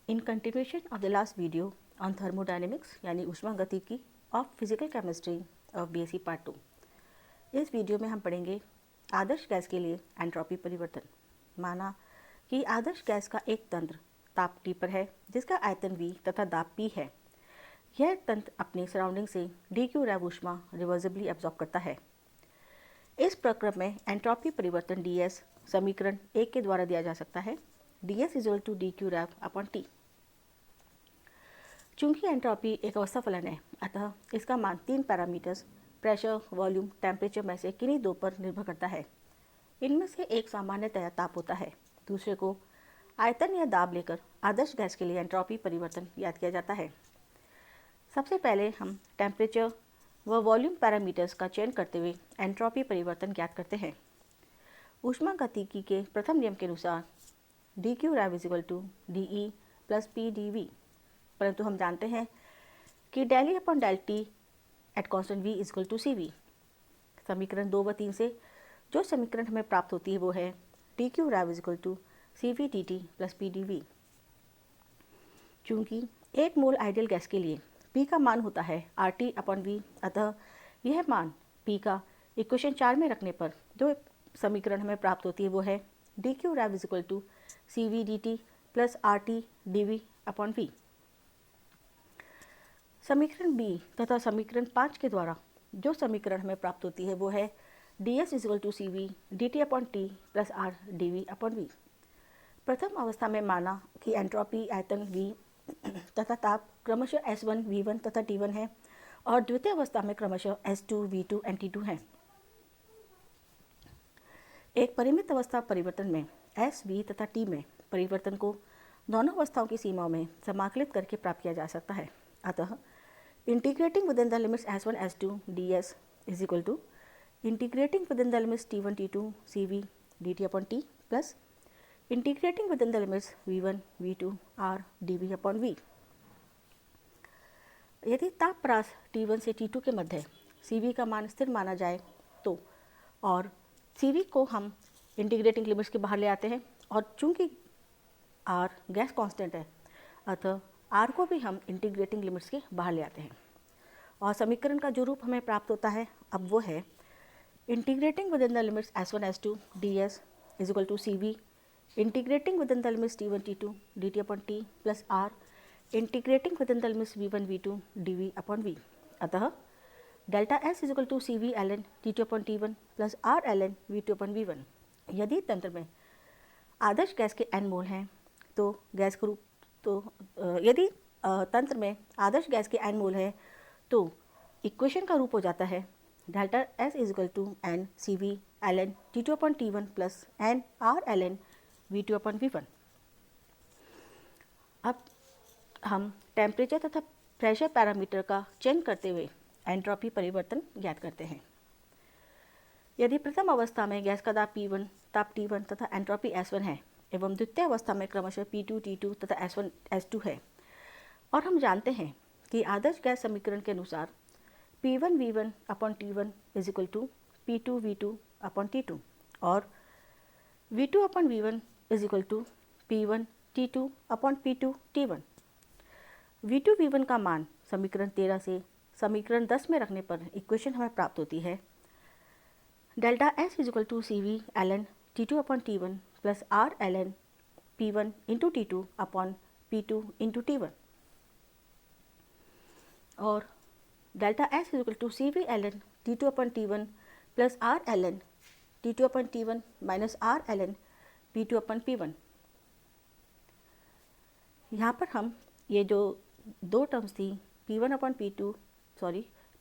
In continuation of the last video on thermodynamics यानी ऊष्मागतिकी of physical chemistry of BSc part 2, इस video में हम पढ़ेंगे आदर्श गैस के लिए एंट्रोपी परिवर्तन। माना कि आदर्श गैस का एक तंत्र ताप T पर है जिसका आयतन V तथा दाब P है। यह तंत्र अपनी सराउंडिंग से dq रैव ऊष्मा रिवर्सिबली एब्जॉर्ब करता है। इस प्रक्रम में एंट्रोपी परिवर्तन ds समीकरण 1 के द्वारा दिया जा सकता है, ds is equal to dq rev upon T। चूंकि एंट्रोपी एक अवस्था फलन है, अतः इसका मान 3 पैरामीटर्स प्रेशर, वॉल्यूम, टेम्परेचर में से किन्हीं दो पर निर्भर करता है। इनमें से एक सामान्यतया ताप होता है, दूसरे को आयतन या दाब लेकर आदर्श गैस के लिए एंट्रोपी परिवर्तन ज्ञात किया जाता है। सबसे पहले हम टेम्परेचर व वॉल्यूम पैरामीटर्स का चयन करते हुए एंट्रोपी परिवर्तन ज्ञात करते हैं। ऊष्मागतिकी के प्रथम नियम के अनुसार dq rev is equal to dE plus P dV, परंतु हम जानते हैं कि del E upon del T at constant V is equal to CV। समीकरण 2 व 3 से जो समीकरण हमें प्राप्त होती है वो है dq rev is equal to CV dt plus P dV। चूँकि एक मोल आइडियल गैस के लिए P का मान होता है RT अपॉन V, अतः यह मान P का इक्वेशन 4 में रखने पर जो समीकरण हमें प्राप्त होती है वो है dq rev is equal to CV dt plus RT dV upon V। समीकरण B तथा समीकरण 5 के द्वारा जो समीकरण हमें प्राप्त होती है वो है ds is equal to CV dt upon T plus R dV upon V। प्रथम अवस्था में माना कि एंट्रोपी आयतन V तथा ताप क्रमशः S1, V1 तथा T1 है और द्वितीय अवस्था में क्रमशः S2, V2 एंड T2 है। एक परिमित अवस्था परिवर्तन में S, V तथा T में परिवर्तन को दोनों अवस्थाओं की सीमाओं में समाकलित करके प्राप्त किया जा सकता है। अतः integrating within the limits S1, S2 ds is equal to integrating within the limits T1, T2 CV dt upon T plus integrating within the limits V1, V2 R dV upon V। यदि ताप प्रास T1 से T2 के मध्य CV का मान स्थिर माना जाए तो, और CV को हम इंटीग्रेटिंग लिमिट्स के बाहर ले आते हैं और चूंकि R गैस कांस्टेंट है, अतः R को भी हम इंटीग्रेटिंग लिमिट्स के बाहर ले आते हैं और समीकरण का जो रूप हमें प्राप्त होता है अब वो है integrating within the limits S1, S2 ds is equal to CV integrating within the limits T1, T2 dt upon T plus R integrating within the limits V1, V2 dV upon V। अतः delta S is equal to CV ln T2 upon T1 plus R ln V2 upon V1। यदि तंत्र में आदर्श gas के n मोल हैं तो gas का रूप यदि तंत्र में आदर्श गैस के n मोल है तो इक्वेशन का रूप हो जाता है delta S is equal to n CV ln T2 upon T1 plus n R ln V2 upon V1। अब हम टेम्परेचर तथा प्रेशर पैरामीटर का चयन करते हुए एंट्रोपी परिवर्तन ज्ञात करते हैं। यदि प्रथम अवस्था में गैस का दाब P1, ताप T1 तथा एंट्रोपी S1 है एवं द्वितीय अवस्था में क्रमशः P2, T2 तथा S1, S2 है और हम जानते हैं कि आदर्श गैस समीकरण के अनुसार P1 V1 upon T1 is equal to P2 V2 upon T2 और V2 upon V1 is equal to P1 T2 upon P2 T1। V2 V1 का मान समीकरण 13 से समीकरण 10 में रखने पर इक्वेशन हमें प्राप्त होती है delta S is equal to CV ln T2 upon T1 plus R ln P1 into T2 upon P2 into T1 और delta S is equal to CV ln T2 upon T1 plus R ln T2 upon T1 minus R ln P2 upon P1। यहाँ पर हम ये जो दो terms थी P1 upon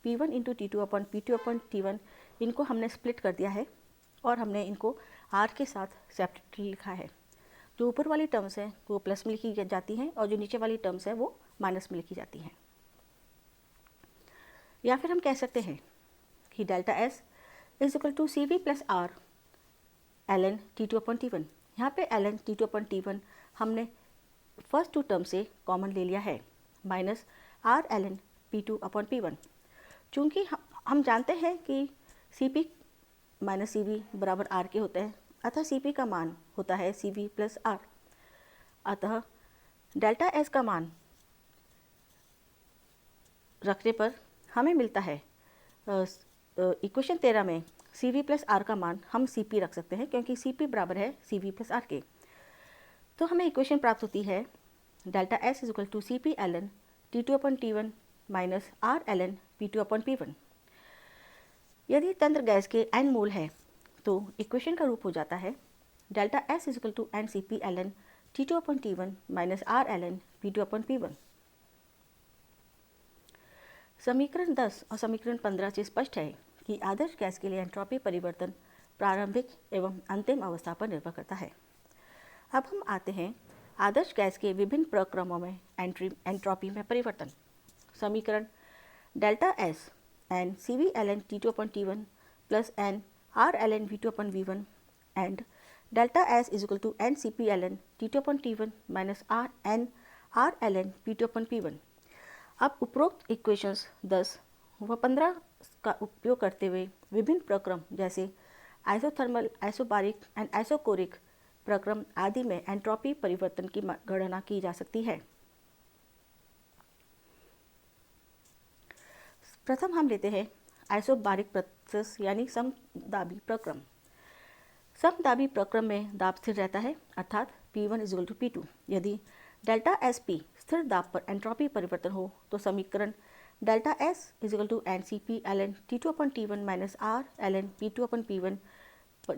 P1 into T2 upon P2 upon T1, इनको हमने split कर दिया है और हमने इनको R के साथ सेपरेटली लिखा है। जो ऊपर वाली टर्म्स हैं वो प्लस में लिखी जाती हैं और जो नीचे वाली टर्म्स हैं वो माइनस में लिखी जाती हैं। या फिर हम कह सकते हैं कि delta S is equal to CV plus R ln T2 upon T1। यहाँ पे ln T2 अपॉन T1 हमने फर्स्ट टू टर्म से कॉमन ले लिया है minus R ln P2 upon P1। चूँकि हम जानते हैं कि CP माइनस CV बराबर R के होते हैं, अतः CP का मान होता है CV प्लस R। अतः डेल्टा एस का मान रखने पर हमें मिलता है इक्वेशन 13 में सी वी प्लस आर का मान हम सी पी रख सकते हैं क्योंकि सी पी बराबर है सी वी प्लस आर के। तो हमें इक्वेशन प्राप्त होती है delta S is equal to C P L N T two upon T one minus R L N P two upon P one. यदि तंत्र गैस के एन मोल है तो इक्वेशन का रूप हो जाता है delta S is equal to N C P L N T two upon T one minus R L N P two upon P one. समीकरण 10 और समीकरण 15 से स्पष्ट है कि आदर्श गैस के लिए एंट्रोपी परिवर्तन प्रारंभिक एवं अंतिम अवस्था पर निर्भर करता है। अब हम आते हैं आदर्श गैस के विभिन्न प्रक्रमों में एंट्रोपी में परिवर्तन। समीकरण delta S N C V L N T two upon T one plus N R L N V two upon V one and delta S is equal to N C P L N T two upon T one minus R L N P two upon P one. अब उपरोक्त equations 10 व 15 का उपयोग करते हुए विभिन्न प्रक्रम जैसे आइसोथर्मल, आइसोबारिक एंड आइसोकोरिक प्रक्रम आदि में एंट्रोपी परिवर्तन की गणना की जा सकती है। प्रथम हम लेते हैं आइसोबारिक प्रोसेस यानी समदाबी प्रक्रम। समदाबी प्रक्रम में दाब स्थिर रहता है अर्थात P1 is equal to P2। यदि डेल्टा एस पी स्थिर दाब पर एंट्रोपी परिवर्तन हो तो समीकरण delta S is equal to N C P L N T two upon T one minus R L N P two upon P one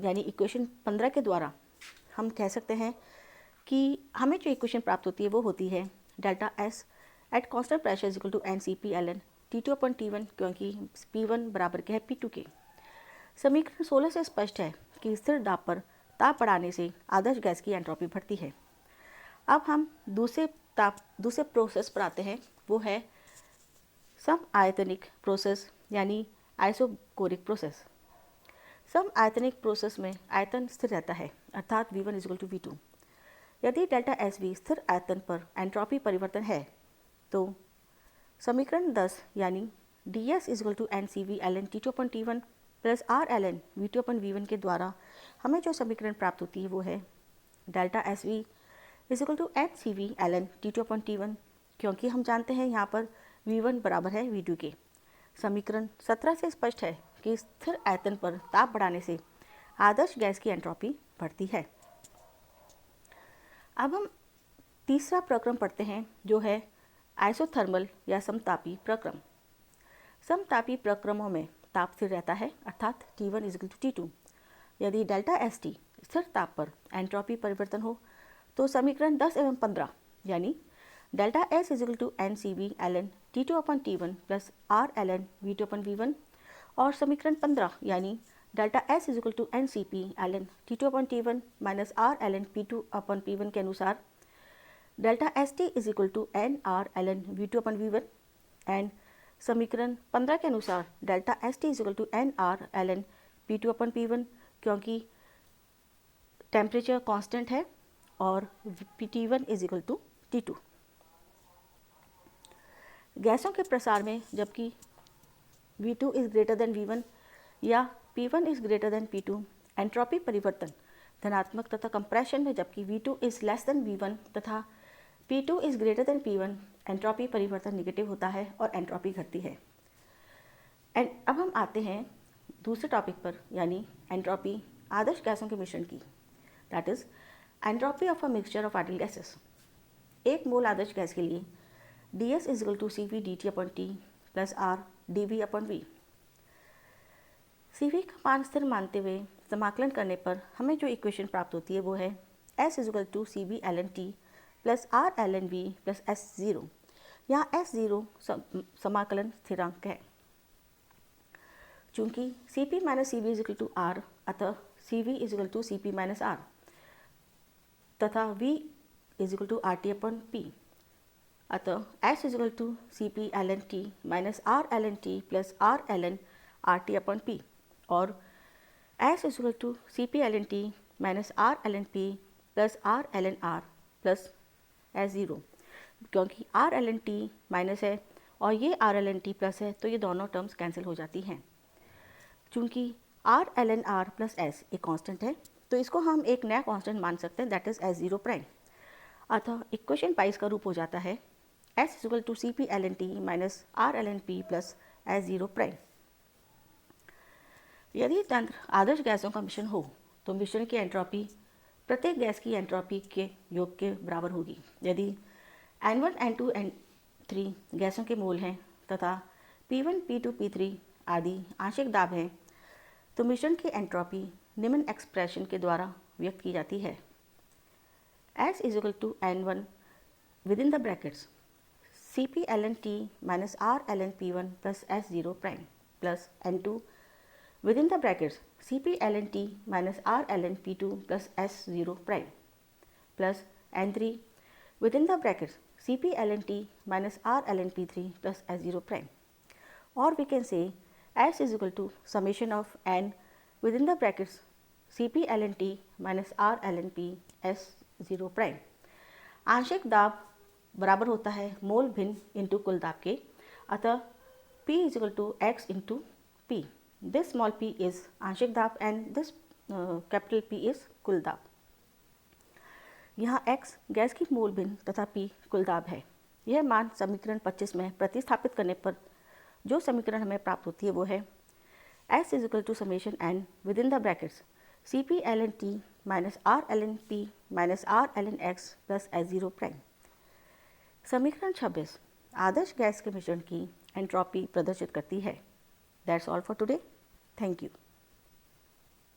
यानी equation 15 के द्वारा हम कह सकते हैं कि हमें जो इक्वेशन प्राप्त होती है वो होती है delta S at constant pressure is equal to N C P L N T two upon T one क्योंकि पी वन बराबर क्या है पी टू के। समीकरण 16 से स्पष्ट है कि स्थिर दाब पर ताप बढ़ाने से आदर्श गैस की एंट्रोपी बढ़ती है। अब हम दूसरे प्रोसेस पर आते हैं, वो है सम आयतनिक प्रोसेस यानी आइसोकोरिक प्रोसेस। सम आयतनिक प्रोसेस में आयतन स्थिर रहता है अर्थात V1 is equal to V2। यदि डेल्टा एस वी स्थिर आयतन पर एंट्रोपी परिवर्तन है तो समीकरण 10 यानी D S is equal to N C V L N T two upon T one plus R L N V two upon V one के द्वारा हमें जो समीकरण प्राप्त होती है वो है delta S V is equal to N C V L N T two upon T one क्योंकि हम जानते हैं यहाँ पर V1 बराबर है V2 के। समीकरण 17 से स्पष्ट है कि स्थिर आयतन पर ताप बढ़ाने से आदर्श गैस की एंट्रोपी बढ़ती है। अब हम तीसरा प्रक्रम पढ़ते हैं जो है आइसोथर्मल या समतापी प्रक्रम। समतापी प्रक्रमों में ताप स्थिर रहता है अर्थात T1 is equal to T2। यदि डेल्टा एस टी स्थिर ताप पर एंट्रोपी परिवर्तन हो तो समीकरण 10 एवं 15 यानी delta S is equal to N C V L N T two upon T one plus R L N V two upon V one और समीकरण 15 यानी delta S is equal to N C P L N T two upon T one minus R L N P two upon P one के अनुसार delta S T is equal to N R L N V two upon V one and समीकरण 15 के अनुसार delta S T is equal to N R L N P two upon P one क्योंकि temperature constant है और T one is equal to T two. गैसों के प्रसार में जबकि V2 is greater than V1 या P1 is greater than P2 entropy परिवर्तन धनात्मक तथा कंप्रेशन में जबकि V2 is less than V1 तथा P2 is greater than P1 entropy परिवर्तन निगेटिव होता है और एंट्रोपी घटती है। एंड अब हम आते हैं दूसरे टॉपिक पर यानी एंट्रोपी आदर्श गैसों के मिश्रण की, that is entropy of a mixture of ideal gases. एक मोल आदर्श गैस के लिए D S is equal to C V D T upon T plus R D V upon V. C V का मान स्थिर मानते हुए समाकलन करने पर हमें जो इक्वेशन प्राप्त होती है वो है S is equal to C V L N T plus R L N V plus S zero. यहाँ एस ज़ीरो समाकलन स्थिरांक है। चूँकि C P minus C V is equal to R अतः C V is equal to C P minus R तथा V is equal R T upon P, अतः S is equal to C P L N T minus R L N T plus R L N R T upon P और S is equal to C P L N T minus R L N P plus R L N R plus S zero, क्योंकि R L N T minus है और ये R L N T plus है तो ये दोनों terms cancel हो जाती हैं। चूँकि R L N R plus S एक कांस्टेंट है तो इसको हम एक नया कांस्टेंट मान सकते हैं, that is S zero prime. अतः इक्वेशन 22 का रूप हो जाता है S equal to C P L N T minus R L N P plus S zero prime. यदि तंत्र आदर्श गैसों का मिश्रण हो तो मिश्रण की एंट्रोपी प्रत्येक गैस की एंट्रोपी के योग के बराबर होगी। यदि N1, N2, N3 गैसों के मोल हैं तथा P1, P2, P3 आदि आंशिक दाब हैं तो मिश्रण की एंट्रोपी निम्न एक्सप्रेशन के द्वारा व्यक्त की जाती है। S is equal to N1 within the brackets Cp ln T minus R ln P1 plus S0 prime plus N2 within the brackets Cp ln T minus R ln P2 plus S0 prime plus N3 within the brackets Cp ln T minus R ln P3 plus S0 prime, or we can say S is equal to summation of N within the brackets Cp ln T minus R ln P S0 prime। आंशिक दाब बराबर होता है मोल भिन्न into कुल दाब के, अतः P is equal to X into P। This small p is आंशिक दाब and this capital P is कुल दाब। यहाँ X गैस की मोल भिन्न तथा P कुल दाब है। यह मान समीकरण 25 में प्रतिस्थापित करने पर जो समीकरण हमें प्राप्त होती है वो है S is equal to summation N within the brackets Cp ln T minus R ln P minus R ln X plus S0 prime. समीकरण 26 आदर्श गैस के मिश्रण की एंट्रोपी प्रदर्शित करती है। That's all for today. Thank you.